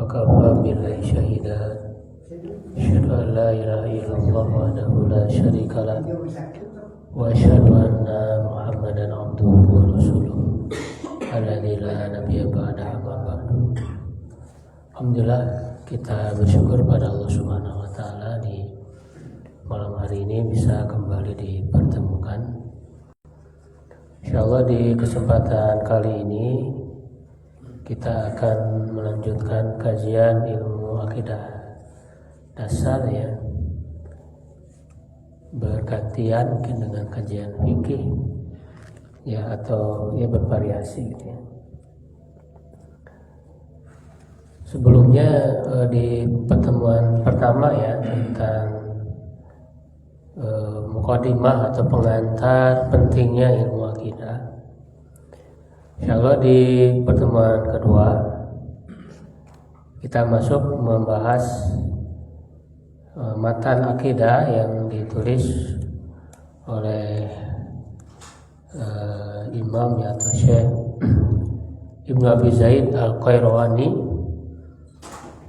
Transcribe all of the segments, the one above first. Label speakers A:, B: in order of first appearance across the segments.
A: وكفى بالله شهيدا أشهد أن لا إله إلا الله وحده لا شريك له وأشهد أن محمدا عبده ورسوله الذي لا نبي بعده أما بعد. Alhamdulillah, kita bersyukur pada Allah Subhanahu wa taala di malam hari ini bisa kembali dipertemukan. Insyaallah di kesempatan kali ini kita akan melanjutkan kajian ilmu akidah dasar ya, bergantian mungkin dengan kajian fikih ya, atau ya bervariasi gitu ya. Sebelumnya di pertemuan pertama ya tentang mukadimah atau pengantar pentingnya ilmu akidah. Insyaallah di pertemuan kedua kita masuk membahas matan akidah yang ditulis oleh Imam ya, atau Syekh Ibnu Abi Zaid Al-Qayrawani.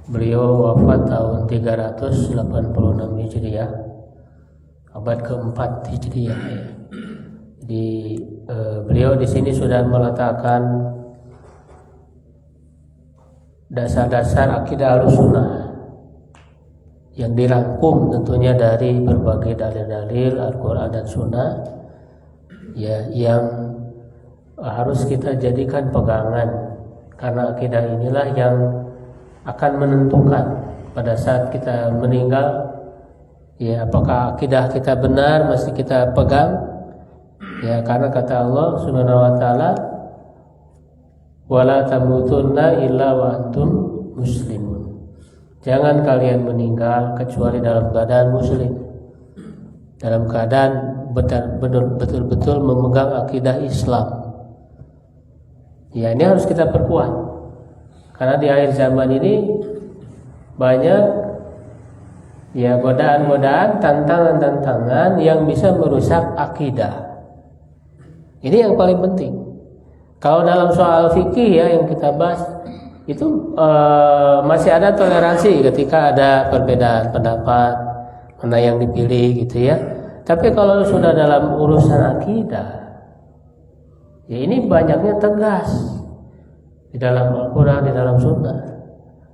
A: Beliau wafat tahun 386 Hijriah, abad keempat Hijriah ya. Jadi beliau di sini sudah meletakkan dasar-dasar akidah Ahlussunnah yang dirangkum tentunya dari berbagai dalil-dalil Al-Quran dan Sunnah ya, yang harus kita jadikan pegangan, karena akidah inilah yang akan menentukan pada saat kita meninggal ya, apakah akidah kita benar masih kita pegang ya, karena kata Allah Subhanahu wa taala, wala tamutunna illa wa antum muslimun. Jangan kalian meninggal kecuali dalam keadaan muslim, dalam keadaan betul-betul memegang akidah Islam. Ya, ini harus kita perkuat. Karena di akhir zaman ini banyak ya godaan-godaan, tantangan-tantangan yang bisa merusak akidah. Ini yang paling penting. Kalau dalam soal fikih ya yang kita bahas itu masih ada toleransi ketika ada perbedaan pendapat mana yang dipilih gitu ya. Tapi kalau sudah dalam urusan akidah, ya ini banyaknya tegas di dalam Al-Quran, di dalam Sunnah.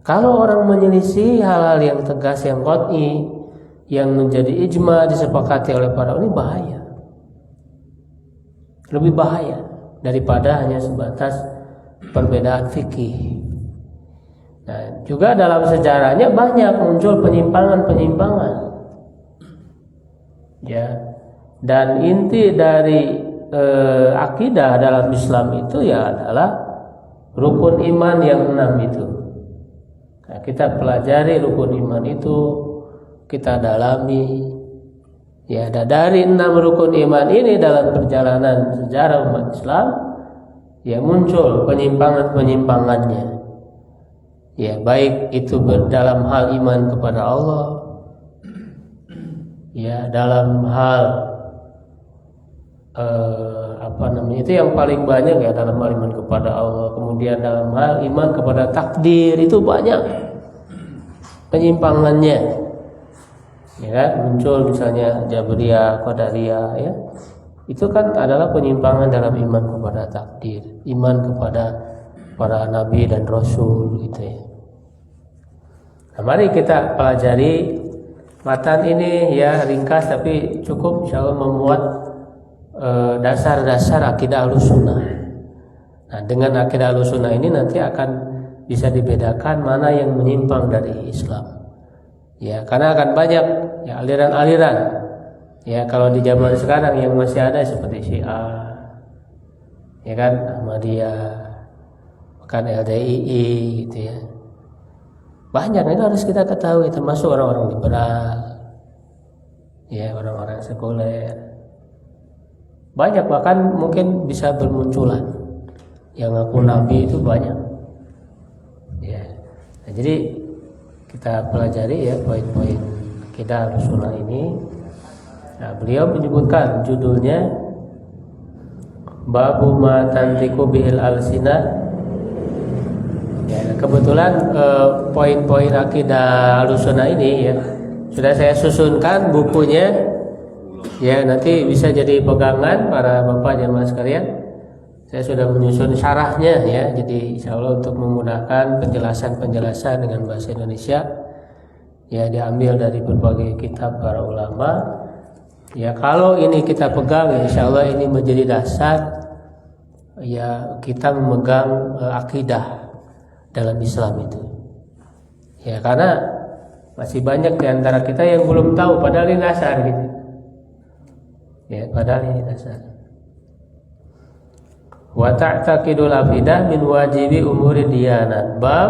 A: Kalau orang menyelisih hal-hal yang tegas, yang qat'i, yang menjadi ijma disepakati oleh para ulama, ini bahaya. Lebih bahaya daripada hanya sebatas perbedaan fikih. Nah, juga dalam sejarahnya banyak muncul penyimpangan-penyimpangan. Ya. Dan inti dari akidah dalam Islam itu ya adalah rukun iman yang 6 itu. Nah, kita pelajari rukun iman itu, kita dalami. Ya, dari 6 rukun iman ini dalam perjalanan sejarah umat Islam, ya muncul penyimpangan-penyimpangannya. Ya, baik itu dalam hal iman kepada Allah, ya dalam hal itu yang paling banyak ya, dalam hal iman kepada Allah. Kemudian dalam hal iman kepada takdir itu banyak penyimpangannya ya, muncul misalnya Jabriyah, Qadariyah ya, itu kan adalah penyimpangan dalam iman kepada takdir, iman kepada para nabi dan rasul gitu ya. Nah, mari kita pelajari matan ini ya, ringkas tapi cukup insyaallah memuat dasar-dasar akidah Ahlussunnah. Nah, dengan akidah Ahlussunnah ini nanti akan bisa dibedakan mana yang menyimpang dari Islam. Ya, karena akan banyak ya aliran-aliran. Ya, kalau di zaman sekarang yang masih ada seperti Syiah, ya kan, Ahmadiyah, bahkan LDII gitu ya. Banyak, itu harus kita ketahui, termasuk orang-orang liberal. Ya, orang-orang sekuler. Banyak, bahkan mungkin bisa bermunculan yang ngaku nabi itu banyak ya. Nah, jadi kita pelajari ya poin-poin akidah Ahlussunnah ini. Nah, beliau menyebutkan judulnya Babu ma tantiqu bihil alsinah Ya, kebetulan poin-poin akidah Ahlussunnah ini ya sudah saya susunkan bukunya. Ya, nanti bisa jadi pegangan para bapak jamaah sekalian. Saya sudah menyusun syarahnya ya. Jadi insya Allah untuk memudahkan penjelasan-penjelasan dengan bahasa Indonesia. Ya, diambil dari berbagai kitab para ulama. Ya, kalau ini kita pegang, ya, insya Allah ini menjadi dasar ya kita memegang akidah dalam Islam itu. Ya, karena masih banyak di antara kita yang belum tahu padahal ini dasar gitu. Ya, padahal ini dasar. Wa ta'taqidul afidah min wajibi umuri diyanat. Bab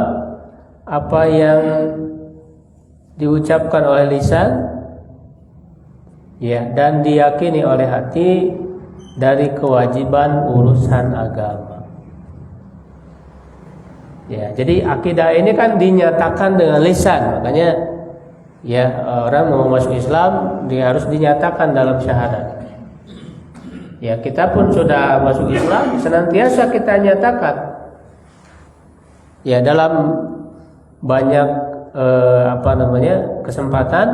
A: apa yang diucapkan oleh lisan ya dan diyakini oleh hati dari kewajiban urusan agama. Ya, jadi akidah ini kan dinyatakan dengan lisan, makanya ya orang mau masuk Islam dia harus dinyatakan dalam syahadat. Ya, kita pun sudah masuk Islam senantiasa kita nyatakan. Ya, dalam banyak kesempatan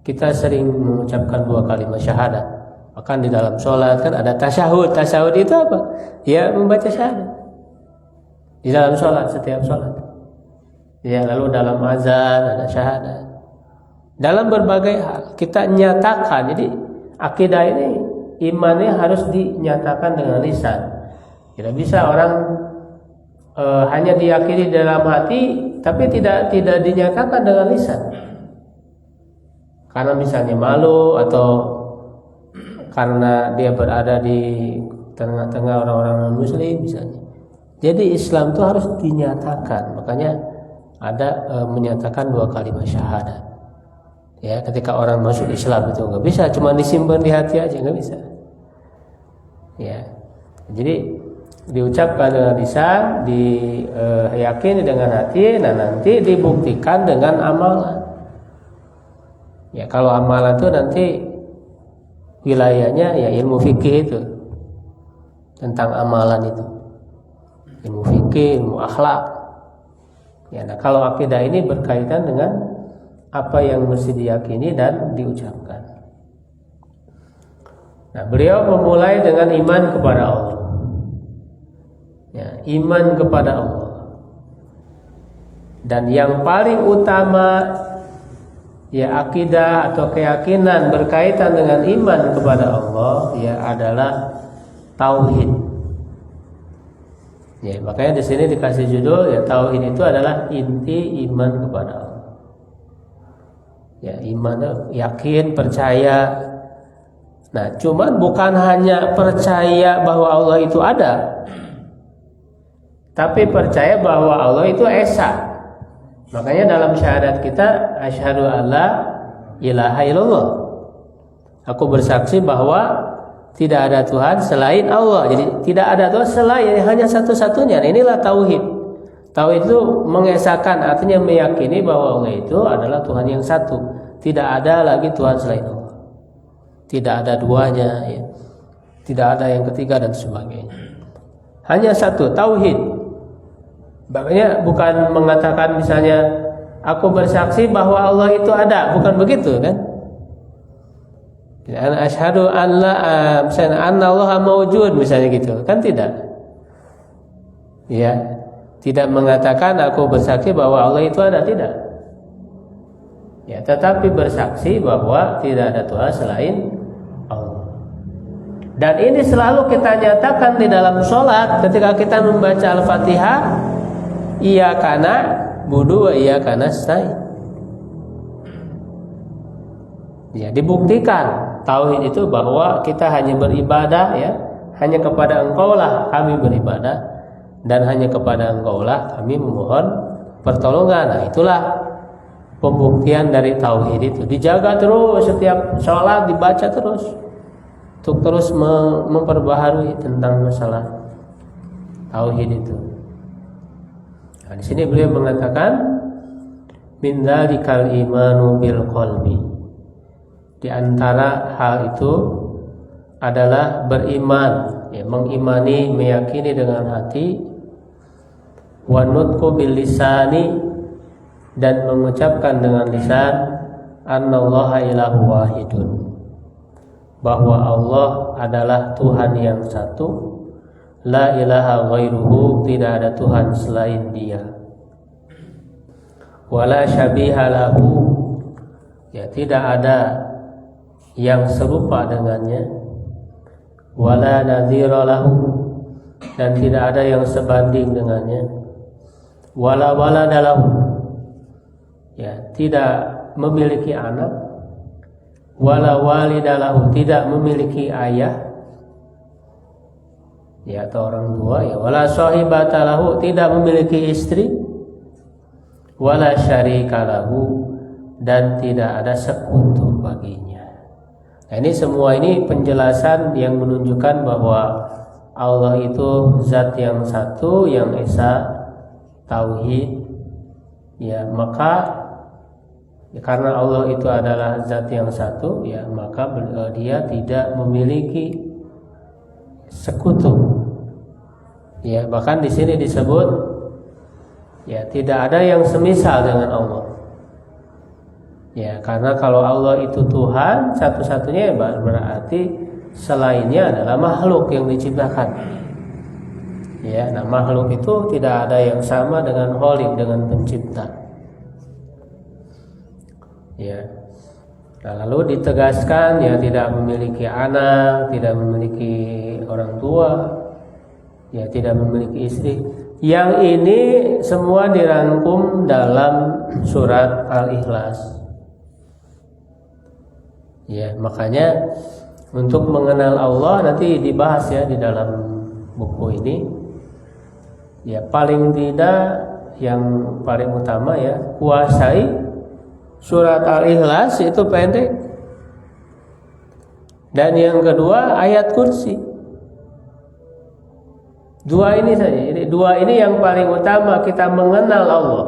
A: kita sering mengucapkan 2 kalimat syahadat. Bahkan di dalam sholat kan ada tasyahud. Tasyahud itu apa? Ya, membaca syahadat. Di dalam sholat, setiap sholat. Ya, lalu dalam azan ada syahadat. Dalam berbagai hal kita nyatakan. Jadi akidah ini imannya harus dinyatakan dengan lisan. Tidak bisa orang hanya diyakini dalam hati tapi tidak dinyatakan dengan lisan. Karena misalnya malu atau karena dia berada di tengah-tengah orang-orang non-muslim misalnya. Jadi Islam itu harus dinyatakan. Makanya ada menyatakan 2 kalimat syahadat. Ya, ketika orang masuk Islam itu nggak bisa cuma disimpan di hati aja, nggak bisa. Ya, jadi diucapkan dengan lisan, diyakini dengan hati, dan nanti dibuktikan dengan amalan. Ya, kalau amalan itu nanti wilayahnya ya ilmu fikih itu tentang amalan itu. Ilmu fikih, ilmu akhlak. Ya, nah kalau akidah ini berkaitan dengan apa yang mesti diyakini dan diucapkan. Nah, beliau memulai dengan iman kepada Allah. Ya, iman kepada Allah. Dan yang paling utama ya akidah atau keyakinan berkaitan dengan iman kepada Allah ya adalah tauhid. Ya, makanya di sini dikasih judul ya tauhid itu adalah inti iman kepada Allah. Ya, iman yakin, percaya. Nah, cuman bukan hanya percaya bahwa Allah itu ada, tapi percaya bahwa Allah itu esa. Makanya dalam syahadat kita asyhadu alla ilaha illallah. Aku bersaksi bahwa tidak ada Tuhan selain Allah. Jadi tidak ada Tuhan selain hanya satu-satunya. Nah, inilah tauhid. Tauhid itu mengesahkan, artinya meyakini bahwa Allah itu adalah Tuhan yang satu. Tidak ada lagi Tuhan selain Allah. Tidak ada duanya, ya. Tidak ada yang ketiga dan sebagainya. Hanya satu, tauhid. Makanya bukan mengatakan misalnya aku bersaksi bahwa Allah itu ada, bukan begitu kan? Asyhadu an la Allah mawjud misalnya gitu, kan tidak? Ya, tidak mengatakan aku bersaksi bahwa Allah itu ada, tidak. Ya, tetapi bersaksi bahwa tidak ada Tuhan selain Allah. Dan ini selalu kita nyatakan di dalam sholat ketika kita membaca Al-Fatihah, iyyaka na'budu wa iyyaka nasta'in. Ya, dibuktikan tauhid itu bahwa kita hanya beribadah ya, hanya kepada Engkaulah kami beribadah dan hanya kepada Engkaulah kami memohon pertolongan. Nah, itulah pembuktian dari tauhid itu. Dijaga terus setiap sholat, dibaca terus untuk terus memperbaharui tentang masalah tauhid itu. Nah, di sini beliau mengatakan min dzalikal imanu bil qalbi. Di antara hal itu adalah beriman, ya, mengimani, meyakini dengan hati, wa nutqu bil lisani, dan mengucapkan dengan lisan annallaha ilahu wahidun, bahwa Allah adalah Tuhan yang satu, la ilaha ghairuhu, tidak ada Tuhan selain Dia, wala syabiha lahu, ya tidak ada yang serupa dengannya, wala nadhira lahu, dan tidak ada yang sebanding dengannya, wala walada lahu, ya tidak memiliki anak, wala walidalahu, tidak memiliki ayah, ya atau orang tua, ya wala sahibatalahu, tidak memiliki istri, wala syarikalahu, dan tidak ada sekutu baginya. Nah, ini semua ini penjelasan yang menunjukkan bahwa Allah itu zat yang satu, yang esa tauhid, ya maka ya, karena Allah itu adalah zat yang satu, ya maka Dia tidak memiliki sekutu. Ya, bahkan di sini disebut ya tidak ada yang semisal dengan Allah. Ya, karena kalau Allah itu Tuhan satu-satunya, berarti selainnya adalah makhluk yang diciptakan. Ya, nah makhluk itu tidak ada yang sama dengan Khaliq, dengan pencipta. Ya. Nah, lalu ditegaskan ya tidak memiliki anak, tidak memiliki orang tua, ya tidak memiliki istri. Yang ini semua dirangkum dalam surat Al-Ikhlas. Ya, makanya untuk mengenal Allah nanti dibahas ya di dalam buku ini. Ya, paling tidak yang paling utama ya, kuasai surat Al-Ikhlas, itu pendek. Dan yang kedua ayat kursi. Dua ini saja. Dua ini yang paling utama, kita mengenal Allah.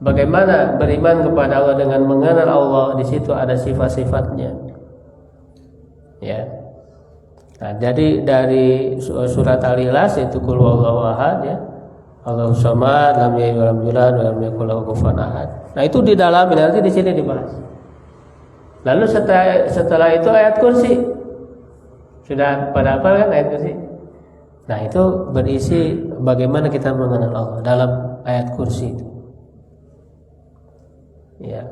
A: Bagaimana beriman kepada Allah dengan mengenal Allah, di situ ada sifat-sifatnya. Ya. Nah, jadi dari surat Al-Ikhlas itu qul huwallahu ahad ya. Allahu samad, lam yalid walam yulad walam yakul lahu kufuwan ahad. Nah, itu di dalam nanti di sini dibahas. Lalu setelah itu ayat kursi. Sudah pada hafal kan ayat kursi? Nah, itu berisi bagaimana kita mengenal Allah dalam ayat kursi itu. Ya.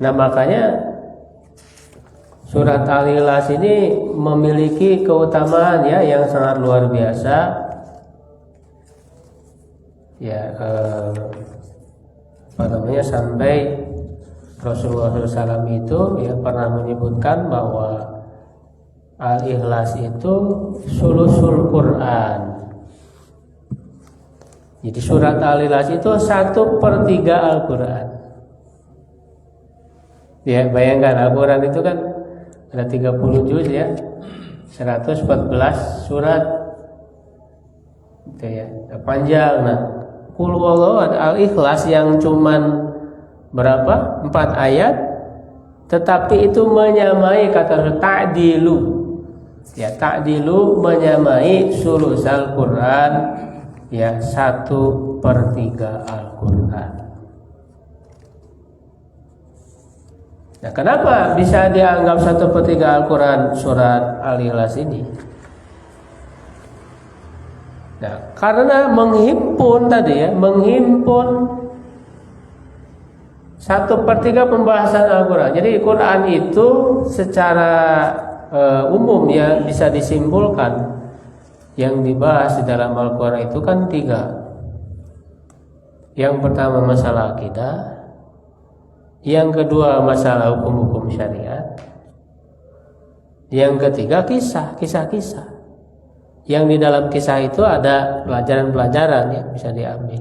A: Nah, makanya surat Al-Ikhlas ini memiliki keutamaan ya yang sangat luar biasa. Ya, sampai Rasulullah SAW itu ya pernah menyebutkan bahwa Al-Ikhlas itu sulusul Quran. Jadi surat Al-Ikhlas itu 1/3 Al-Quran. Ya, bayangkan Al-Quran itu kan ada 30 juz ya, 114 surat. Itu ya, panjang. Nah, qul huwallahu Al-Ikhlas yang cuman berapa? 4 ayat, tetapi itu menyamai kata ta'dilu. Ya, ta'dilu menyamai sulusal Quran, ya 1/3 Al-Quran. Nah, kenapa bisa dianggap 1/3 Al-Quran surat Al-Ikhlas ini? Nah, karena menghimpun tadi ya, menghimpun 1/3 pembahasan Al-Quran. Jadi Quran itu secara umum ya bisa disimpulkan yang dibahas di dalam Al-Quran itu kan 3. Yang pertama masalah akidah, yang kedua masalah hukum-hukum syariat, yang ketiga kisah-kisah. Yang di dalam kisah itu ada pelajaran-pelajaran yang bisa diambil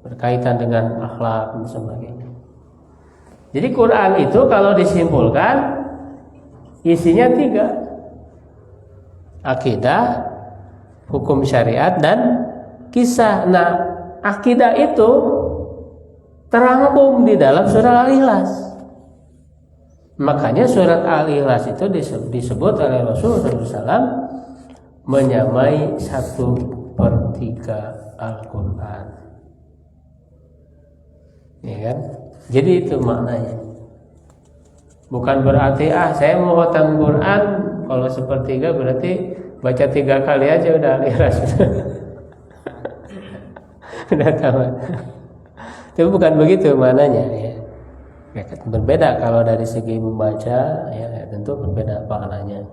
A: berkaitan dengan akhlak dan sebagainya. Jadi Quran itu kalau disimpulkan isinya 3: akidah, hukum syariat, dan kisah. Nah, akidah itu terangkum di dalam surat Al-Ikhlas. Makanya surat Al-Ikhlas itu disebut oleh Rasulullah SAW menyamai 1/3 sepertiga Al-Quran. Ya kan? Jadi itu maknanya. Bukan berarti saya mau khatam Quran kalau sepertiga berarti baca 3 kali aja udah ikhlas. Udah tamat. Itu bukan begitu maknanya ya. Ya, berbeda kalau dari segi membaca ya tentu berbeda maknanya.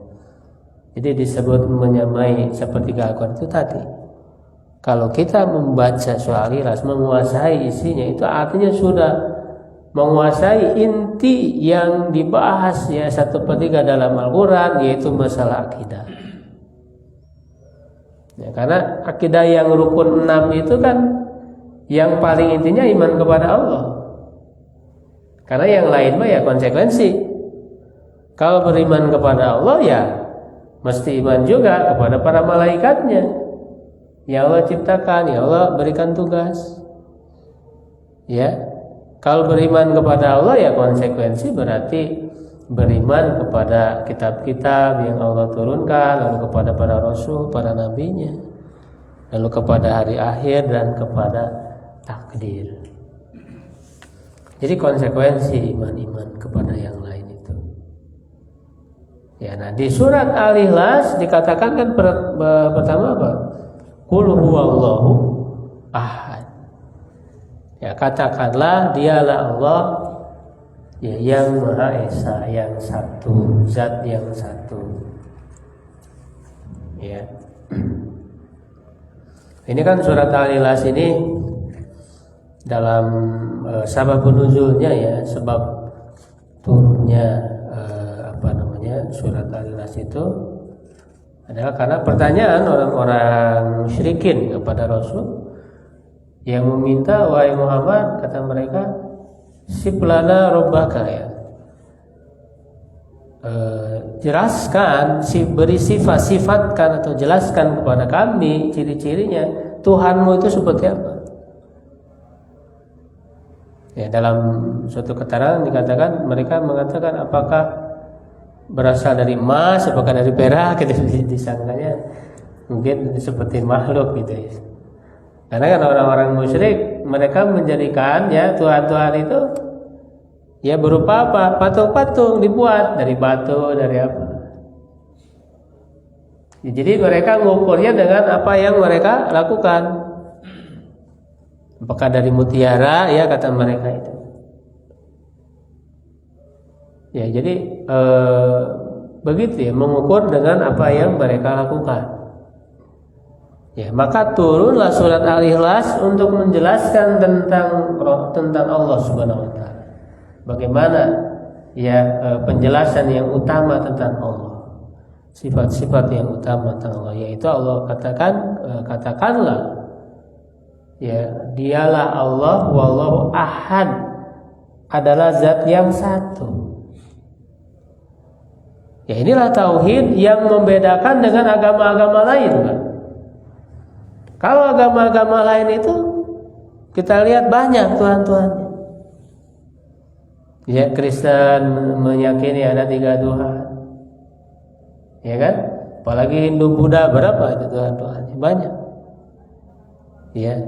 A: Jadi disebut menyamai sepertiga Al-Quran itu tadi. Kalau kita membaca surah Al-Ikhlas menguasai isinya itu artinya sudah menguasai inti yang dibahas ya 1/3 dalam Al-Quran, yaitu masalah akidah. Ya, karena akidah yang rukun 6 itu kan yang paling intinya iman kepada Allah. Karena yang lain mah ya konsekuensi. Kalau beriman kepada Allah ya mesti iman juga kepada para malaikatnya. Ya Allah ciptakan, ya Allah berikan tugas. Ya. Kalau beriman kepada Allah ya konsekuensi berarti beriman kepada kitab-kitab yang Allah turunkan, lalu kepada para rasul, para nabinya, lalu kepada hari akhir dan kepada takdir. Jadi konsekuensi iman-iman kepada yang lain itu. Ya, nah di surat Al-Ikhlas dikatakan kan pertama apa? Qul huwallahu ahad. Ya, katakanlah dialah Allah ya, yang Maha Esa, yang satu, zat yang satu. Ya. Ini kan surat Al-Ikhlas ini dalam sababun nuzulnya ya, sebab turunnya surat Al-Ikhlas itu adalah karena pertanyaan orang-orang musyrikin kepada Rasul yang meminta, wahai Muhammad, kata mereka, siplana robbaka ya, jelaskan, beri sifatkan atau jelaskan kepada kami ciri-cirinya Tuhanmu itu seperti apa. Ya, dalam suatu keterangan dikatakan, mereka mengatakan apakah berasal dari emas, apakah dari perak, gitu disangkanya mungkin seperti makhluk gitu ya. Karena kan orang-orang musyrik mereka menjadikan ya Tuhan-Tuhan itu ya berupa apa? Patung-patung dibuat dari batu, dari apa. Ya, jadi mereka mengukurnya dengan apa yang mereka lakukan. Apakah dari mutiara ya kata mereka itu. Ya, jadi begitu ya, mengukur dengan apa yang mereka lakukan. Ya, maka turunlah surat Al-Ikhlas untuk menjelaskan tentang Allah Subhanahu wa taala. Bagaimana ya penjelasan yang utama tentang Allah. Sifat-sifat yang utama tentang Allah, yaitu Allah katakanlah ya, dialah Allah, wallahu ahad, adalah zat yang satu. Ya, inilah tauhid yang membedakan dengan agama-agama lain, Pak. Kalau agama-agama lain itu kita lihat banyak Tuhan-Tuhannya. Ya, Kristen meyakini ada 3 Tuhan. Ya kan? Apalagi Hindu, Buddha, berapa itu Tuhan-Tuhannya? Banyak. Ya.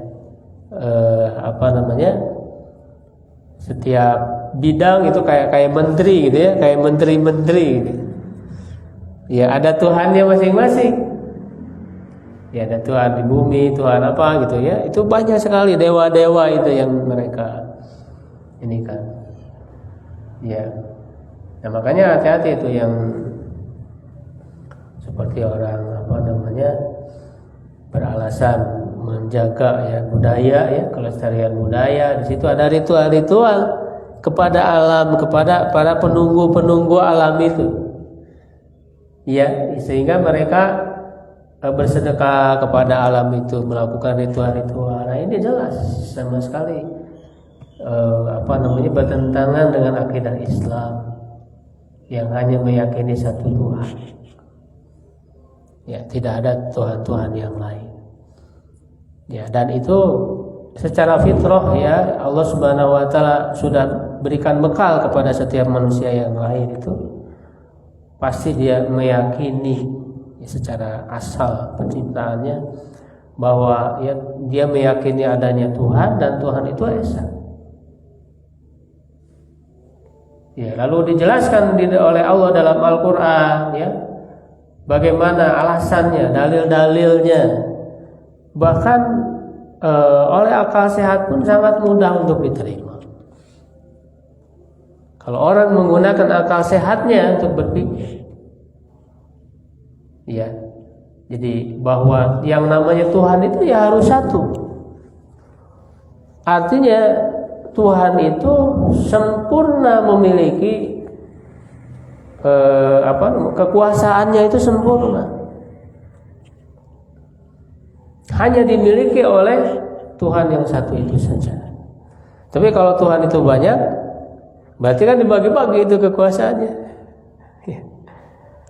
A: Setiap bidang itu kayak menteri gitu ya, kayak menteri-menteri gitu. Ya, ada Tuhannya masing-masing. Ya, ada Tuhan di bumi, Tuhan apa gitu ya. Itu banyak sekali dewa-dewa itu yang mereka ini kan. Ya. Nah, makanya hati-hati itu yang seperti orang beralasan menjaga ya budaya ya, kelestarian budaya. Di situ ada ritual-ritual kepada alam, kepada para penunggu-penunggu alam itu. Ya, sehingga mereka bersedekah kepada alam itu, melakukan ritual-ritual. Nah, ini jelas sama sekali bertentangan dengan akidah Islam yang hanya meyakini satu Tuhan. Ya, tidak ada Tuhan-Tuhan yang lain. Ya, dan itu secara fitrah ya, Allah Subhanahu wa taala sudah berikan bekal kepada setiap manusia yang lain itu. Pasti dia meyakini ya, secara asal penciptaannya bahwa ya, dia meyakini adanya Tuhan dan Tuhan itu esa. Ya, lalu dijelaskan oleh Allah dalam Al-Qur'an ya, bagaimana alasannya, dalil-dalilnya. Bahkan oleh akal sehat pun sangat mudah untuk diterima. Kalau orang menggunakan akal sehatnya untuk berpikir, ya, jadi bahwa yang namanya Tuhan itu ya harus satu. Artinya Tuhan itu sempurna memiliki kekuasaannya itu sempurna. Hanya dimiliki oleh Tuhan yang satu itu saja. Tapi kalau Tuhan itu banyak, berarti kan dibagi-bagi itu kekuasaannya.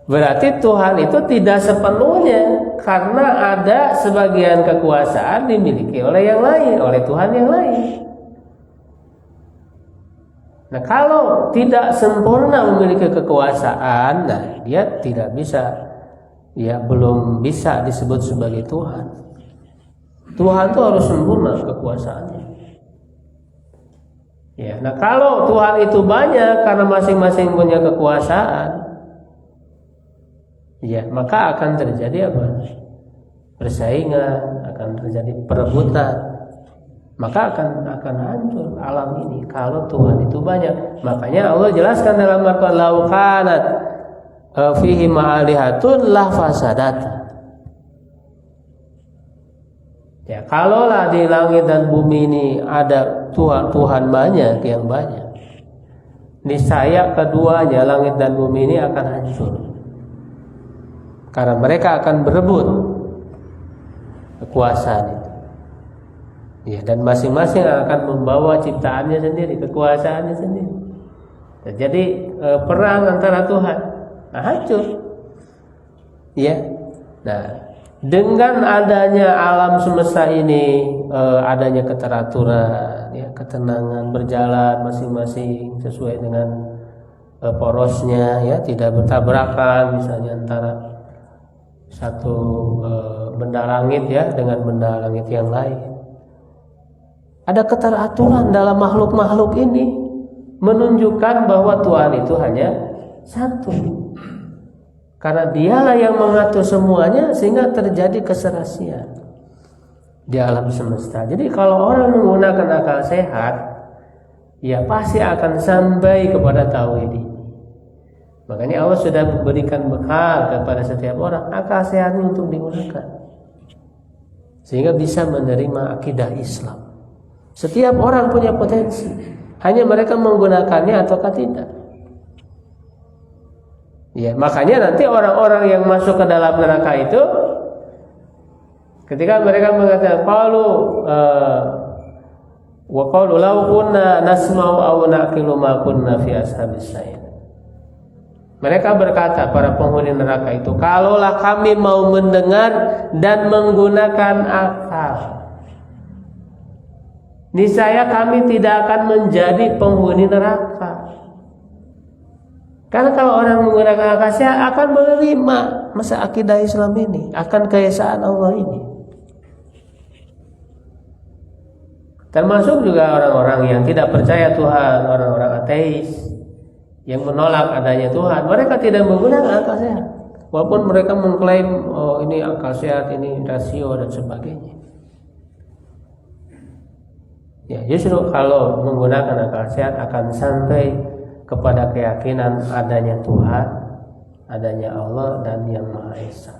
A: Berarti Tuhan itu tidak sepenuhnya, karena ada sebagian kekuasaan dimiliki oleh yang lain, oleh Tuhan yang lain. Nah, kalau tidak sempurna memiliki kekuasaan, nah dia tidak bisa, ya belum bisa disebut sebagai Tuhan. Tuhan itu harus sempurna kekuasaannya. Ya, nah kalau Tuhan itu banyak karena masing-masing punya kekuasaan, ya maka akan terjadi apa? Persaingan, akan terjadi perebutan. Maka akan hancur alam ini kalau Tuhan itu banyak. Makanya Allah jelaskan dalam Al-Qur'an, "Lau kanat fihi ma'alihatun la fasadata." Ya, kalaulah di langit dan bumi ini ada Tuhan banyak yang banyak, niscaya keduanya langit dan bumi ini akan hancur. Karena mereka akan berebut kekuasaan itu. Ya, dan masing-masing akan membawa ciptaannya sendiri, kekuasaannya sendiri. Terjadi perang antara Tuhan. Nah, hancur. Ya. Nah, dengan adanya alam semesta ini, adanya keteraturan, ya, ketenangan berjalan masing-masing sesuai dengan porosnya, ya, tidak bertabrakan misalnya antara satu benda langit ya dengan benda langit yang lain. Ada keteraturan dalam makhluk-makhluk ini menunjukkan bahwa Tuhan itu hanya satu. Karena dialah yang mengatur semuanya sehingga terjadi keserasian di alam semesta. Jadi kalau orang menggunakan akal sehat, ya pasti akan sampai kepada tauhid ini. Makanya Allah sudah memberikan bekal kepada setiap orang akal sehatnya untuk digunakan, sehingga bisa menerima akidah Islam. Setiap orang punya potensi, hanya mereka menggunakannya ataukah tidak. Ya, makanya nanti orang-orang yang masuk ke dalam neraka itu, ketika mereka mengatakan wa qalu law kunna nasma'u aw naqilu ma kunna fi ashabis sa'ir. Mereka berkata, para penghuni neraka itu, kalaulah kami mau mendengar dan menggunakan akal, niscaya kami tidak akan menjadi penghuni neraka. Karena kalau orang menggunakan akal sehat akan menerima masa akidah Islam ini, akan keesaan Allah ini. Termasuk juga orang-orang yang tidak percaya Tuhan, orang-orang ateis yang menolak adanya Tuhan, mereka tidak menggunakan akal sehat. Walaupun mereka mengklaim ini akal sehat, ini rasio dan sebagainya. Ya, justru kalau menggunakan akal sehat akan sampai kepada keyakinan adanya Tuhan, adanya Allah dan Yang Maha Esa.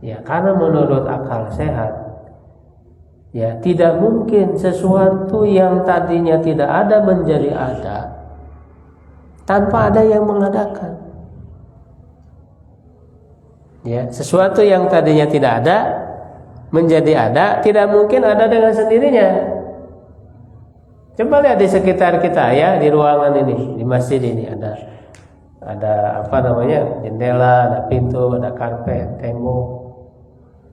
A: Ya, karena menurut akal sehat, ya tidak mungkin sesuatu yang tadinya tidak ada menjadi ada tanpa ada yang mengadakan. Ya, sesuatu yang tadinya tidak ada menjadi ada tidak mungkin ada dengan sendirinya. Coba lihat di sekitar kita ya, di ruangan ini, di masjid ini ada jendela, ada pintu, ada karpet, tembok.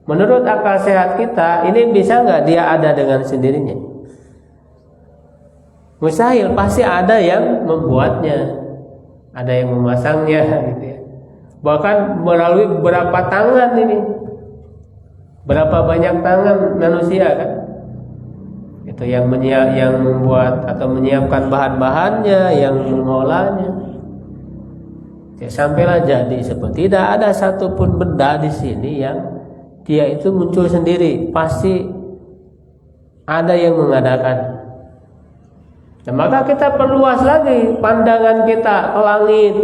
A: Menurut akal sehat kita, ini bisa nggak dia ada dengan sendirinya? Mustahil, pasti ada yang membuatnya, ada yang memasangnya, gitu ya. Bahkan melalui beberapa tangan ini. Berapa banyak tangan manusia kan? Itu yang membuat atau menyiapkan bahan-bahannya, yang mengolahnya. Ya, sampailah jadi seperti tidak ada satupun benda di sini yang dia itu muncul sendiri, pasti ada yang mengadakan. Nah, maka kita perluas lagi pandangan kita ke langit.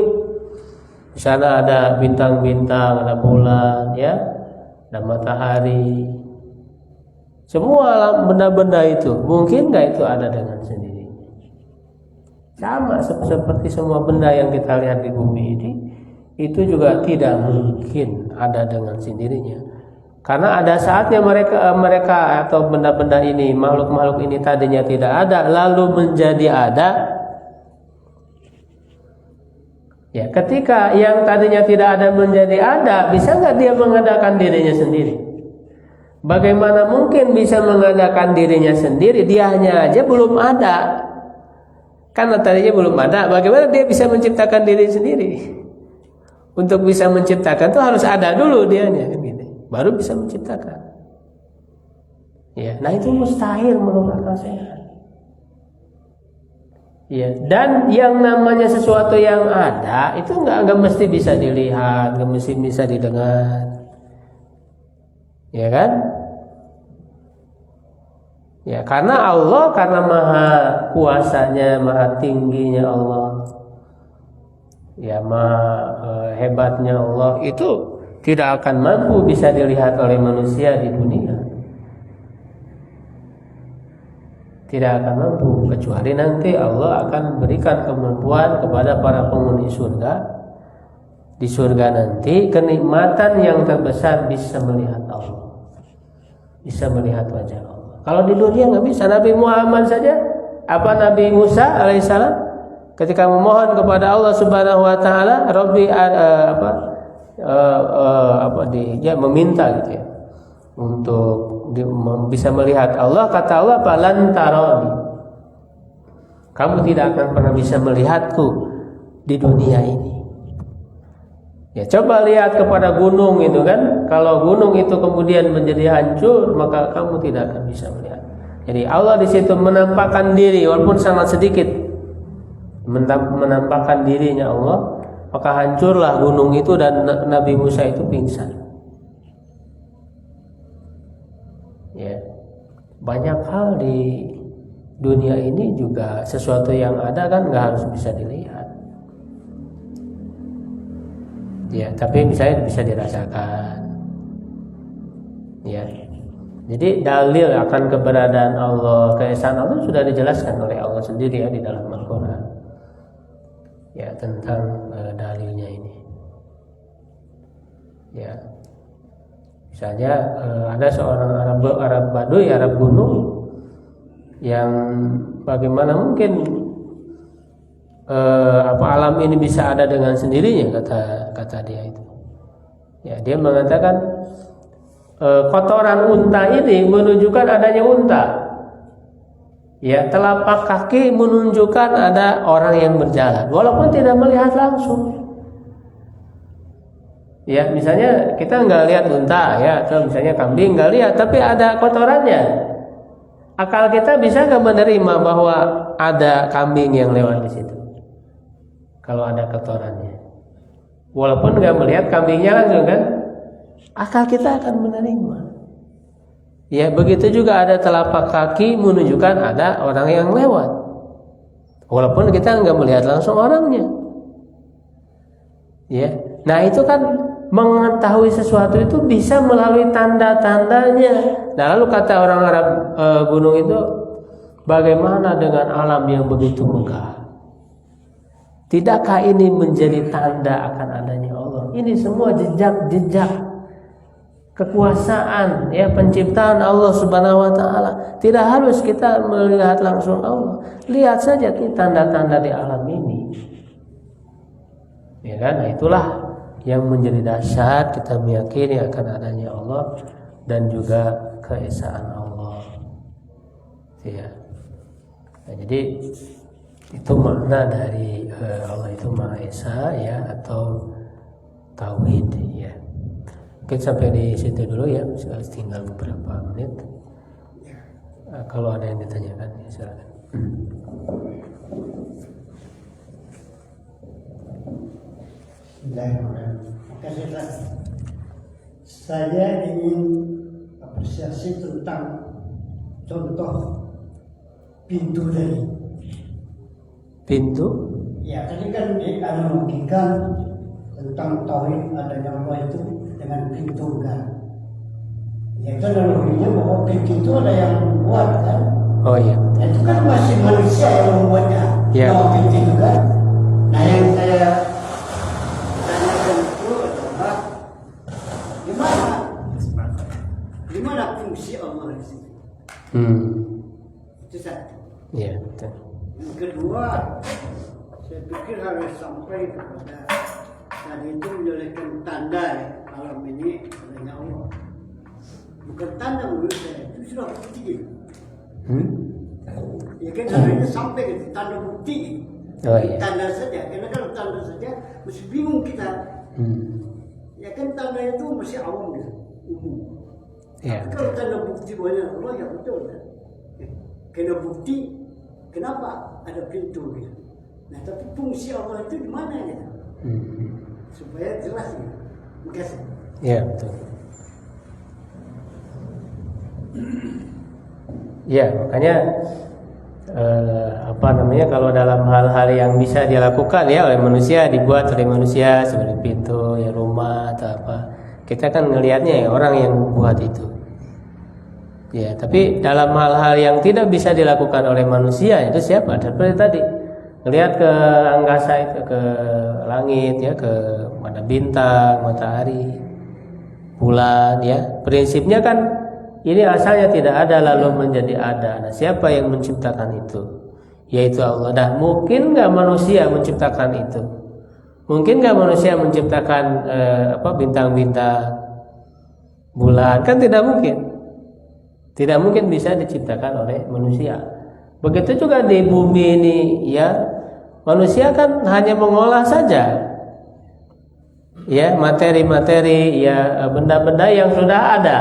A: Di sana ada bintang-bintang, ada bulan, ya, ada matahari. Semua benda-benda itu, mungkin nggak itu ada dengan sendiri? Sama seperti semua benda yang kita lihat di bumi ini, itu juga tidak mungkin ada dengan sendirinya. Karena ada saatnya mereka atau benda-benda ini, makhluk-makhluk ini tadinya tidak ada, lalu menjadi ada. Ya, ketika yang tadinya tidak ada menjadi ada, bisa nggak dia mengadakan dirinya sendiri? Bagaimana mungkin bisa mengadakan dirinya sendiri? Dianya aja belum ada. Karena tadinya belum ada, bagaimana dia bisa menciptakan diri sendiri? Untuk bisa menciptakan itu harus ada dulu dianya, gitu. Baru bisa menciptakan. Ya, nah itu mustahil menurut akal sehat. Ya, dan yang namanya sesuatu yang ada itu nggak mesti bisa dilihat, nggak mesti bisa didengar. Ya kan? Ya, karena Allah, karena maha kuasanya, maha tingginya Allah, ya maha hebatnya Allah, itu tidak akan mampu bisa dilihat oleh manusia di dunia. Tidak akan mampu, kecuali nanti Allah akan berikan kemampuan kepada para penghuni surga. Di surga nanti kenikmatan yang terbesar bisa melihat Allah, bisa melihat wajah Allah. Kalau di dunia nggak bisa. Nabi Muhammad saja, Nabi Musa alaihissalam, ketika memohon kepada Allah Subhanahu Wa Taala, Rabbi dia meminta gitu ya, untuk bisa melihat Allah. Kata Allah, lan tarani, kamu tidak akan pernah bisa melihatku di dunia ini. Ya, coba lihat kepada gunung itu kan, kalau gunung itu kemudian menjadi hancur, maka kamu tidak akan bisa melihat. Jadi Allah di situ menampakkan diri, walaupun sangat sedikit, menampakkan dirinya Allah, maka hancurlah gunung itu dan Nabi Musa itu pingsan. Ya, banyak hal di dunia ini juga sesuatu yang ada kan nggak harus bisa dilihat. Ya, tapi misalnya bisa dirasakan. Ya. Jadi dalil akan keberadaan Allah, keesaan Allah sudah dijelaskan oleh Allah sendiri ya di dalam Al-Qur'an. Ya, tentang dalilnya ini. Ya. Misalnya ada seorang Arab Baduy, Arab gunung, yang bagaimana mungkin alam ini bisa ada dengan sendirinya, kata dia itu. Ya, dia mengatakan kotoran unta ini menunjukkan adanya unta. Ya, telapak kaki menunjukkan ada orang yang berjalan, walaupun tidak melihat langsung. Ya, misalnya kita nggak lihat unta, ya, atau misalnya kambing nggak lihat, tapi ada kotorannya. Akal kita bisa nggak menerima bahwa ada kambing yang lewat di situ? Kalau ada kotorannya, walaupun nggak melihat kambingnya langsung kan, akal kita akan menerima. Ya, begitu juga ada telapak kaki menunjukkan ada orang yang lewat, walaupun kita nggak melihat langsung orangnya. Ya, nah itu kan mengetahui sesuatu itu bisa melalui tanda-tandanya. Nah, lalu kata orang Arab gunung itu, bagaimana dengan alam yang begitu megah? Tidakkah ini menjadi tanda akan adanya Allah? Ini semua jejak-jejak kekuasaan, ya, penciptaan Allah Subhanahu Wa Taala. Tidak harus kita melihat langsung Allah. Lihat saja tanda-tanda di alam ini. Ya kan? Nah, itulah yang menjadi dasar kita meyakini akan adanya Allah dan juga keesaan Allah. Ya. Nah, jadi itu makna dari Allah itu Maha Esa, ya, atau tauhid, ya. Mungkin sampai di situ dulu ya, tinggal beberapa menit. Kalau ada yang ditanyakan, ya silakan.
B: Bismillahirrahmanirrahim. Saya ingin apresiasi tentang contoh pintu dari
A: pintu.
B: Ya, tadi kan dianalogikan tentang tauhid adanya Allah itu dengan pintu kan. Ya itu analoginya bahwa pintu itu ada yang membuat kan.
A: Oh iya.
B: Itu kan masih manusia yang membuatnya.
A: Ya.
B: Bahwa pintu itu kan. Nah yang saya tanyakan itu adalah di mana fungsi Allah di sini? Itu satu.
A: Iya, betul.
B: Yang kedua, saya pikir harus sampai kepada tadi itu menjadikan tanda ya, alam ini adanya Allah. Bukan tanda menurut saya, itu sudah bukti. Ya kan harusnya sampai ke tanda bukti.
A: Oh iya.
B: Tanda saja, karena kalau tanda saja mesti bingung kita. Ya kan tanda itu mesti awam gitu, umum.
A: Ya.
B: Kalau tanda bukti banyak Allah ya betul kan. Kena bukti, kenapa ada pintu gitu. Nah tapi fungsi Allah itu di mana gitu. Supaya jelas gitu. Makasih.
A: Ya betul. Ya makanya kalau dalam hal-hal yang bisa dilakukan ya oleh manusia, dibuat oleh manusia seperti pintu ya, rumah atau apa, kita kan ngelihatnya ya orang yang buat itu ya. Tapi dalam hal-hal yang tidak bisa dilakukan oleh manusia itu siapa? Seperti tadi ngelihat ke angkasa itu, ke langit ya, ke mana bintang, matahari, bulan ya, prinsipnya kan ini asalnya tidak ada lalu menjadi ada. Nah, siapa yang menciptakan itu? Yaitu Allah. Nah, mungkin nggak manusia menciptakan itu? Mungkin nggak manusia menciptakan bintang-bintang, bulan? Kan tidak mungkin. Tidak mungkin bisa diciptakan oleh manusia. Begitu juga di bumi ini ya, manusia kan hanya mengolah saja. Ya, materi-materi ya, benda-benda yang sudah ada.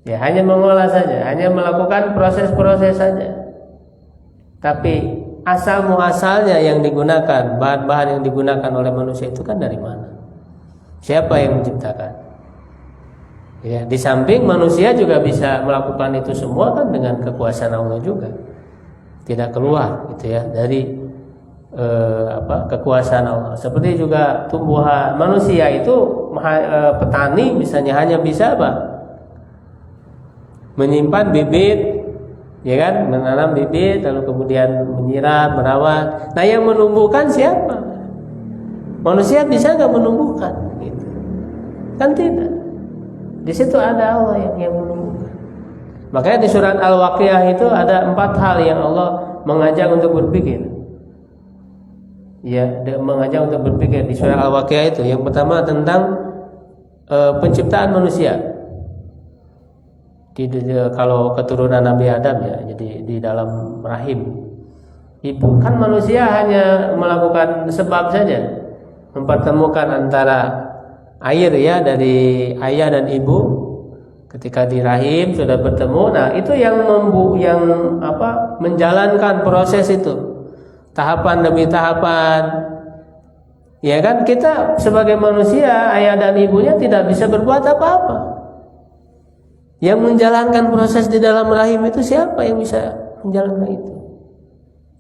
A: Ya, hanya mengolah saja, hanya melakukan proses-proses saja. Tapi asal muasalnya yang digunakan, bahan-bahan yang digunakan oleh manusia itu kan dari mana? Siapa yang menciptakan? Ya, di samping manusia juga bisa melakukan itu semua kan dengan kekuasaan Allah juga. Tidak keluar gitu ya dari kekuasaan Allah. Seperti juga tumbuhan manusia itu petani misalnya hanya bisa apa? Menyimpan bibit, ya kan, menanam bibit, lalu kemudian menyiram, merawat. Nah, yang menumbuhkan siapa? Manusia bisa nggak menumbuhkan? Gitu. Kan tidak. Di situ ada Allah yang menumbuhkan. Makanya di surat Al-Waqiah itu ada 4 hal yang Allah mengajak untuk berpikir. Ya, mengajak untuk berpikir di surat Al-Waqiah itu. Yang pertama tentang penciptaan manusia. Kalau keturunan Nabi Adam ya, jadi di dalam rahim ibu kan manusia hanya melakukan sebab saja, mempertemukan antara air ya dari ayah dan ibu ketika di rahim sudah bertemu. Nah itu yang menjalankan proses itu tahapan demi tahapan. Ya kan, kita sebagai manusia ayah dan ibunya tidak bisa berbuat apa-apa. Yang menjalankan proses di dalam rahim itu siapa yang bisa menjalankan itu?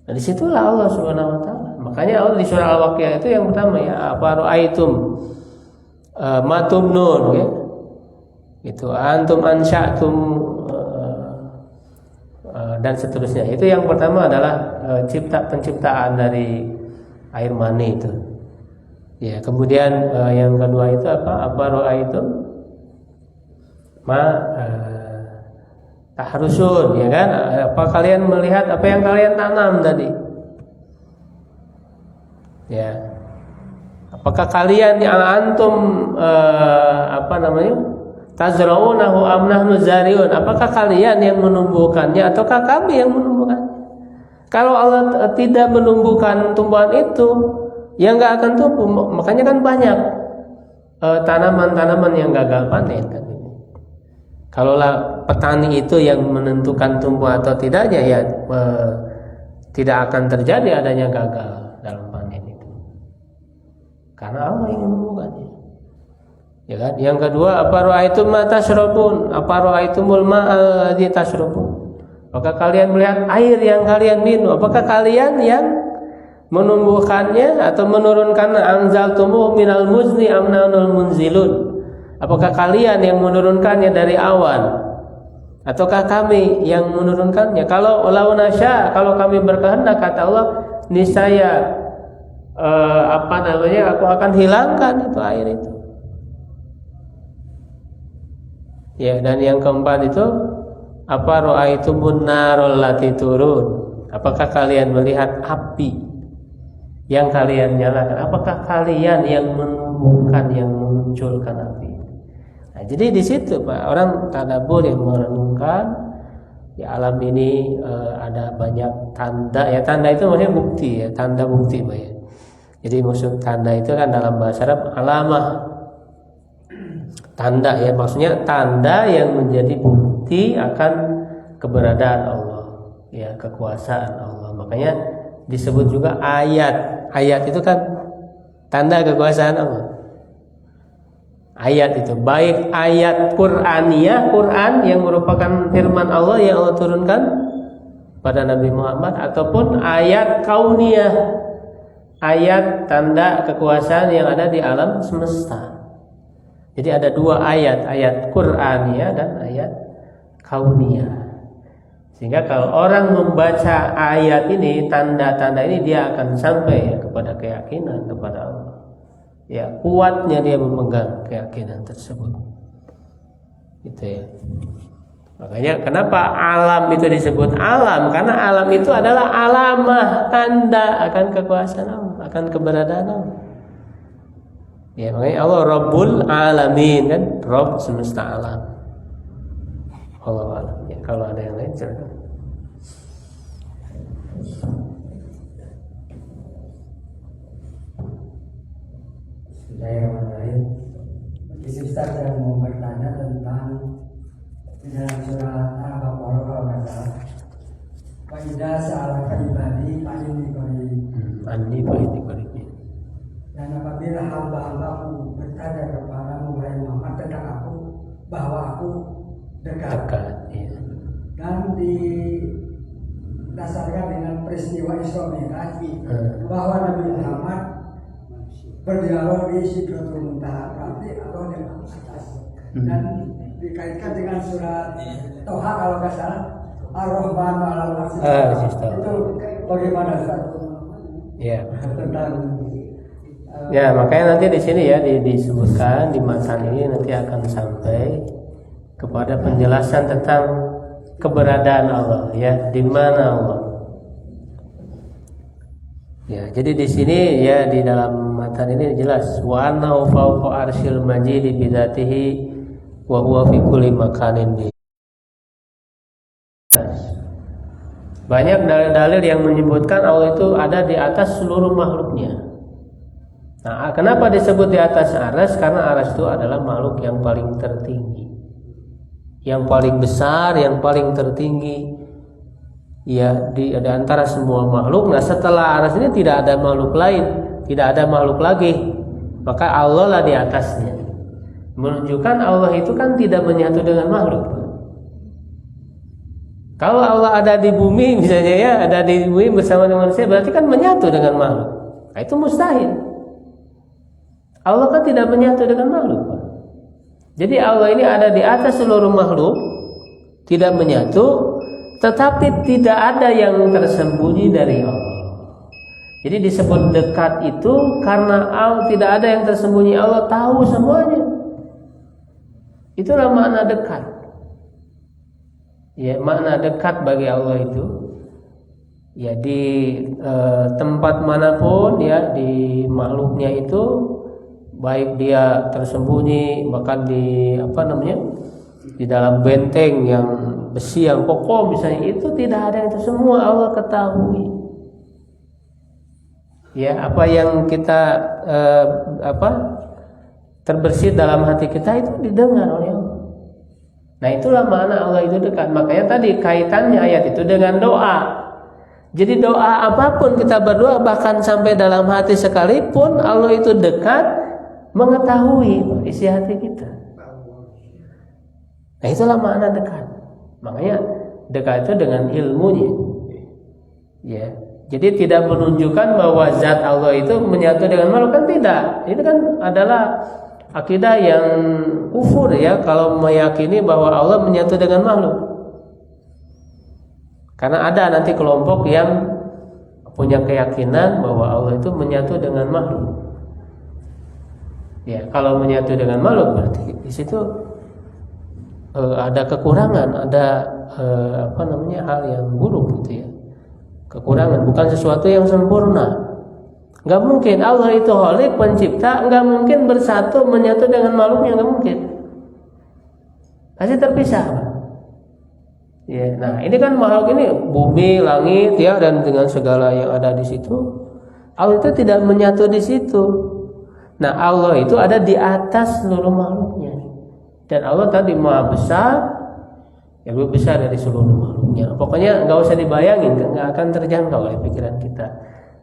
A: Nah, disitulah Allah Subhanahu Wa Taala. Makanya Allah di surah Al-Waqiah itu yang pertama ya, afara'aitum matumnun ya. Itu antum ansya'tum dan seterusnya. Itu yang pertama adalah penciptaan dari air mani itu. Ya, kemudian yang kedua itu apa? Afara'aitum tahrusun, ya kan? Apa kalian melihat apa yang kalian tanam tadi? Ya. Apakah kalian yang antum tazra'unahu am nahnu zari'un? Apakah kalian yang menumbuhkannya ataukah kami yang menumbuhkannya? Kalau Allah tidak menumbuhkan tumbuhan itu, ya enggak akan tumbuh. Makanya kan banyak tanaman-tanaman yang gagal panen kan. Kalaulah petani itu yang menentukan tumbuh atau tidaknya, ya tidak akan terjadi adanya gagal dalam panen itu. Karena Allah yang menentukannya. Ya kan? Yang kedua, apa ra'aitum ma tashrabun? Apa ra'aitumul ma'a alladzi tashrabun? Apakah kalian melihat air yang kalian minum? Apakah kalian yang menumbuhkannya atau menurunkan anzaltumu minal muzni am nanul munzilun? Apakah kalian yang menurunkannya dari awan ataukah kami yang menurunkannya? Kalau lau nasya, kalau kami berkehendak, kata Allah, niscaya aku akan hilangkan itu air itu. Ya, dan yang keempat itu, apa ra'aitumun narul lati turun? Apakah kalian melihat api yang kalian nyalakan? Apakah kalian yang menumbuhkan, yang memunculkan api? Nah, jadi di situ Pak, orang tadabbur yang merenungkan, ya alam ini ada banyak tanda. Ya tanda itu maksudnya bukti, ya tanda bukti Pak ya. Jadi maksud tanda itu kan dalam bahasa Arab alamah. Tanda ya maksudnya tanda yang menjadi bukti akan keberadaan Allah, ya kekuasaan Allah. Makanya disebut juga ayat. Ayat itu kan tanda kekuasaan Allah. Ayat itu baik ayat Qur'aniyah, Quran yang merupakan firman Allah yang Allah turunkan pada Nabi Muhammad, ataupun ayat kauniyah, ayat tanda kekuasaan yang ada di alam semesta. Jadi ada dua ayat, ayat Qur'aniyah dan ayat kauniyah. Sehingga kalau orang membaca ayat ini, tanda-tanda ini, dia akan sampai ya kepada keyakinan kepada Allah. Ya, kuatnya dia memegang keyakinan tersebut. Gitu ya. Makanya kenapa alam itu disebut alam? Karena alam itu adalah alamah, tanda akan kekuasaan Allah, akan keberadaan Allah. Ya, makanya Allah Rabbul Alamin kan, Rabb semesta alam. Allah alam. Ya, kalau ada yang lain silakan.
C: Bismillahirrahmanirrahim. Ustaz yang mau bertanya tentang di dalam surat Al-Baqarah kalau nggak salah. Wa idza sa'alaka ibadi fa inni qarib.
A: Anni fa inni qarib.
C: Dan apabila hamba-hambaku bertanya kepadamu wahai Muhammad tentang aku, bahwa aku dekat.
A: Ya.
C: Dan didasarkan dengan peristiwa Isra Mi'raj bahwa Nabi Muhammad berdialog di Sidratul Muntaha, berarti Allah yang atas. Dan dikaitkan dengan surat Toha kalau nggak salah, Ar-Rahman al itu bagaimana Ustaz?
A: Ya.
C: Tentang
A: Ya, makanya nanti di sini ya disebutkan di matan ini nanti akan sampai kepada penjelasan tentang keberadaan Allah, ya, di mana Allah. Ya, jadi di sini ya di dalam matan ini jelas wa annahu fawqa arsyil majid bi dzatihi wa huwa fi kulli makanin. Banyak dalil-dalil yang menyebutkan Allah itu ada di atas seluruh makhluknya. Nah, kenapa disebut di atas aras? Karena aras itu adalah makhluk yang paling tertinggi, yang paling besar, yang paling tertinggi. Ya, di antara semua makhluk. Nah, setelah aras ini tidak ada makhluk lain, tidak ada makhluk lagi. Maka Allah lah di atasnya. Menunjukkan Allah itu kan tidak menyatu dengan makhluk. Kalau Allah ada di bumi misalnya ya, ada di bumi bersama dengan manusia, berarti kan menyatu dengan makhluk. Nah, itu mustahil. Allah kan tidak menyatu dengan makhluk. Jadi Allah ini ada di atas seluruh makhluk, tidak menyatu, tetapi tidak ada yang tersembunyi dari Allah. Jadi disebut dekat itu karena Allah tidak ada yang tersembunyi, Allah tahu semuanya. Itulah makna dekat. Ya, makna dekat bagi Allah itu ya di tempat manapun ya di makhluknya itu, baik dia tersembunyi bahkan di di dalam benteng yang besi yang kokoh misalnya, itu tidak ada, itu semua Allah ketahui. Ya, apa yang kita terbersit dalam hati kita itu didengar oleh Allah. Nah itulah makna Allah itu dekat. Makanya tadi kaitannya ayat itu dengan doa. Jadi doa apapun kita berdoa, bahkan sampai dalam hati sekalipun, Allah itu dekat, mengetahui isi hati kita. Nah itulah makna dekat. Makanya dekat itu dengan ilmunya. Ya. Jadi tidak menunjukkan bahwa zat Allah itu menyatu dengan makhluk, kan tidak. Ini kan adalah akidah yang kufur ya, kalau meyakini bahwa Allah menyatu dengan makhluk. Karena ada nanti kelompok yang punya keyakinan bahwa Allah itu menyatu dengan makhluk. Ya, kalau menyatu dengan makhluk berarti di situ ada kekurangan, ada hal yang buruk gitu ya. Kekurangan, bukan sesuatu yang sempurna. Gak mungkin Allah itu Khalik, pencipta, gak mungkin bersatu menyatu dengan makhluknya, gak mungkin. Pasti terpisah. Ya, nah ini kan makhluk ini bumi, langit ya, dan dengan segala yang ada di situ. Allah itu tidak menyatu di situ. Nah Allah itu ada di atas seluruh makhluknya. Dan Allah tadi maha besar, ya lebih besar dari seluruh makhluknya. Pokoknya nggak usah dibayangin, nggak akan terjangkau oleh pikiran kita.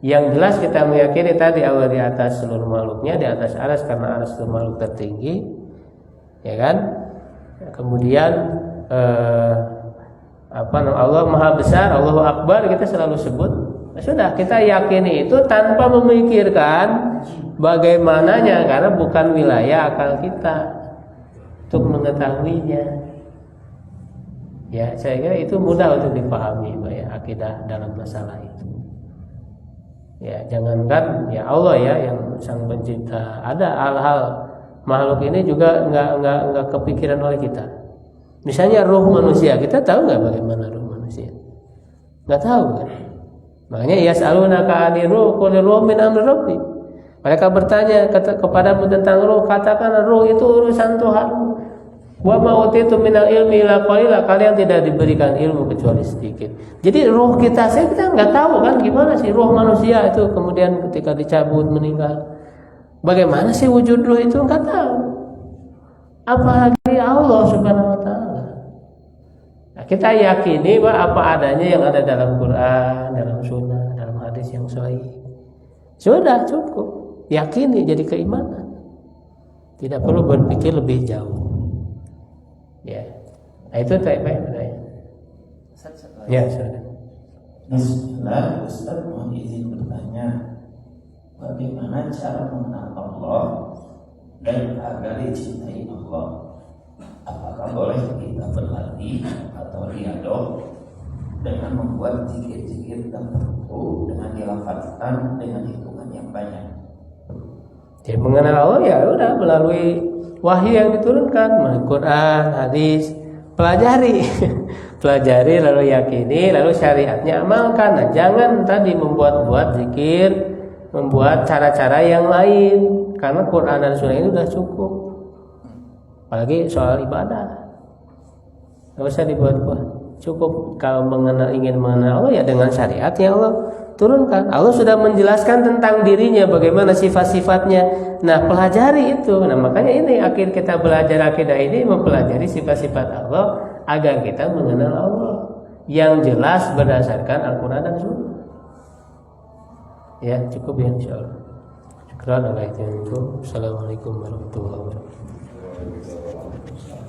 A: Yang jelas kita meyakini tadi Allah di atas seluruh makhluknya, di atas aras, karena aras itu makhluk tertinggi, ya kan? Kemudian Allah maha besar, Allahu Akbar kita selalu sebut. Nah, sudah kita yakini itu tanpa memikirkan bagaimananya, karena bukan wilayah akal kita untuk mengetahuinya. Ya, saya kira itu mudah untuk dipahami, ya, akidah dalam masalah itu. Ya, jangankan ya Allah ya yang sang pencipta, ada hal-hal makhluk ini juga nggak kepikiran oleh kita. Misalnya ruh manusia, kita tahu nggak bagaimana ruh manusia? Nggak tahu kan? Makanya yas'alunaka 'anir ruh, qul ruh min amri rabbi. Mereka bertanya kepadamu tentang ruh, katakan ruh itu urusan Tuhan. Wa ma utitu minal ilmi illa qalila, kalian tidak diberikan ilmu kecuali sedikit. Jadi ruh kita nggak tahu kan gimana sih ruh manusia itu kemudian ketika dicabut meninggal. Bagaimana sih wujud ruh itu, nggak tahu. Apalagi Allah Subhanahu wa taala. Nah, kita yakini bahwa apa adanya yang ada dalam Quran, dalam Sunnah, dalam hadis yang sahih. Sudah cukup. Yakini jadi keimanan. Tidak perlu berpikir lebih jauh. Ya. Nah, itu baik-baik. Ya, sudah.
D: Bismillah, Ustaz mohon izin bertanya, bagaimana cara mengenal Allah dan agar dicintai Allah? Apakah boleh kita berlatih atau riadoh dengan membuat zikir-zikir tertentu dengan dilafazkan dengan hitungan yang banyak?
A: Jadi mengenal Allah ya udah melalui wahyu yang diturunkan, melalui Quran, hadis, pelajari, pelajari lalu yakini, lalu syariatnya amalkan. Nah, jangan tadi membuat-buat zikir, membuat cara-cara yang lain, karena Quran dan Sunnah ini sudah cukup. Apalagi soal ibadah, nggak usah dibuat-buat. Cukup kalau ingin mengenal Allah ya dengan syariat yang Allah turunkan. Allah sudah menjelaskan tentang dirinya, bagaimana sifat-sifatnya. Nah, pelajari itu. Nah, makanya ini akhir kita belajar akidah ini mempelajari sifat-sifat Allah agar kita mengenal Allah yang jelas berdasarkan Al-Quran dan Sunnah. Ya, cukup ya insyaallah. Syukran. Assalamualaikum warahmatullahi wabarakatuh.